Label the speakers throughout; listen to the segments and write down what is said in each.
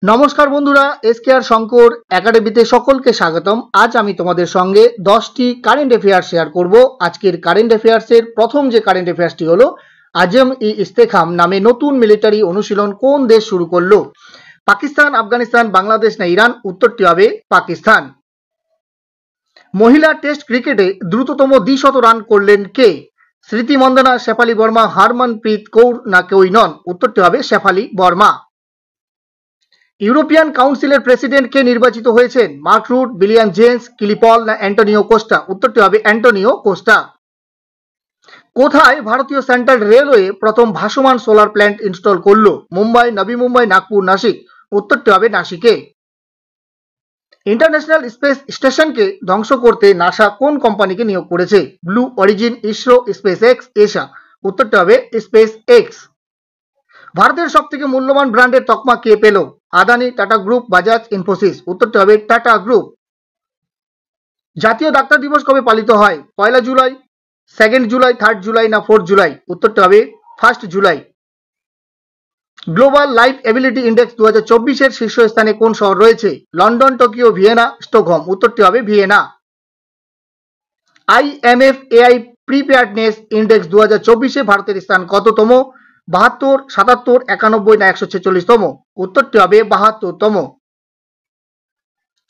Speaker 1: নমস্কার বন্ধুরা, এসকেআর শঙ্কর একাডেমিতে সকলকে স্বাগতম। আজ আমি তোমাদের সঙ্গে 10টি কারেন্ট অ্যাফেয়ার্স শেয়ার করব। আজকের কারেন্ট অ্যাফেয়ার্সের প্রথম যে কারেন্ট অ্যাফেয়ার্সটি হলো, আজম ই ইস্তেখাম নামে নতুন মিলিটারি অনুশীলন কোন দেশ শুরু করলো? পাকিস্তান, আফগানিস্তান, বাংলাদেশ না ইরান? উত্তরটি হবে পাকিস্তান। মহিলা টেস্ট ক্রিকেটে দ্রুততম দ্বিশত রান করলেন কে? স্মৃতি মন্দনা, শেফালি বর্মা, হারমনপ্রীত কৌর না কেউই নন? উত্তরটি হবে শেফালি বর্মা। ইউরোপিয়ান কাউন্সিলের প্রেসিডেন্ট কে নির্বাচিত হয়েছেন? মার্ক রুট, বিলিয়ান জেন্স, কিলিপল না অ্যান্টোনিও কোস্টা? উত্তরটি হবে অ্যান্টোনিও কোস্টা। কোথায় ভারতীয় সেন্ট্রাল রেলওয়ে প্রথম ভাসমান সোলার প্ল্যান্ট ইনস্টল করলো? মুম্বাই, নবী মুম্বাই, নাগপুর, নাসিক? উত্তরটি হবে নাসিকে। ইন্টারন্যাশনাল স্পেস স্টেশনকে ধ্বংস করতে নাসা কোন কোম্পানিকে নিয়োগ করেছে? Blue origin, ISRO, space x, এসা? উত্তরটি হবে স্পেস এক্স। ভারতের সবথেকে মূল্যবান ব্র্যান্ডের তকমা কে পেল? Adani, tata group, Bajaj, Infosys? উত্তরটি হবে টাটা গ্রুপ। জাতীয় ডাক্তার দিবস কবে পালিত হয়? 1 জুলাই, 2 জুলাই, 3 জুলাই না 4 জুলাই? উত্তরটি হবে 1 July. Global liveability index 2024-এর শীর্ষস্থানে কোন শহর রয়েছে? London, Tokyo, Vienna, Stockholm? উত্তরটি হবে Vienna. IMF AI preparedness index 2024-এ ভারতের স্থান কততম? 72, 77, 91 না 146তম? উত্তরটি হবে 72তম।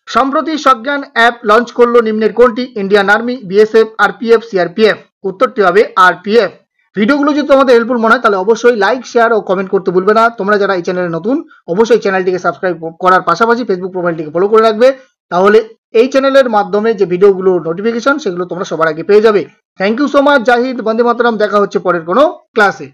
Speaker 1: সম্প্রতি সজ্ঞান অ্যাপ লঞ্চ করলো নিম্নের কোনটি? Indian army, BSF, RPF, CRPF? উত্তরটি হবে আরপিএফ। ভিডিওগুলো যদি তোমাদের হেল্পফুল মনে হয় তাহলে অবশ্যই লাইক, শেয়ার ও কমেন্ট করতে ভুলবে না। তোমরা যারা এই চ্যানেলে নতুন, অবশ্যই চ্যানেলটিকে সাবস্ক্রাইব করার পাশাপাশি ফেসবুক প্রোফাইলটিকে ফলো করে রাখবে। তাহলে এই চ্যানেলের মাধ্যমে যে ভিডিওগুলো নোটিফিকেশন সেগুলো তোমরা সবার আগে পেয়ে যাবে। Thank you so much. জয় হিন্দ, বন্দে মাতরম। দেখা হচ্ছে পরের কোনো ক্লাসে।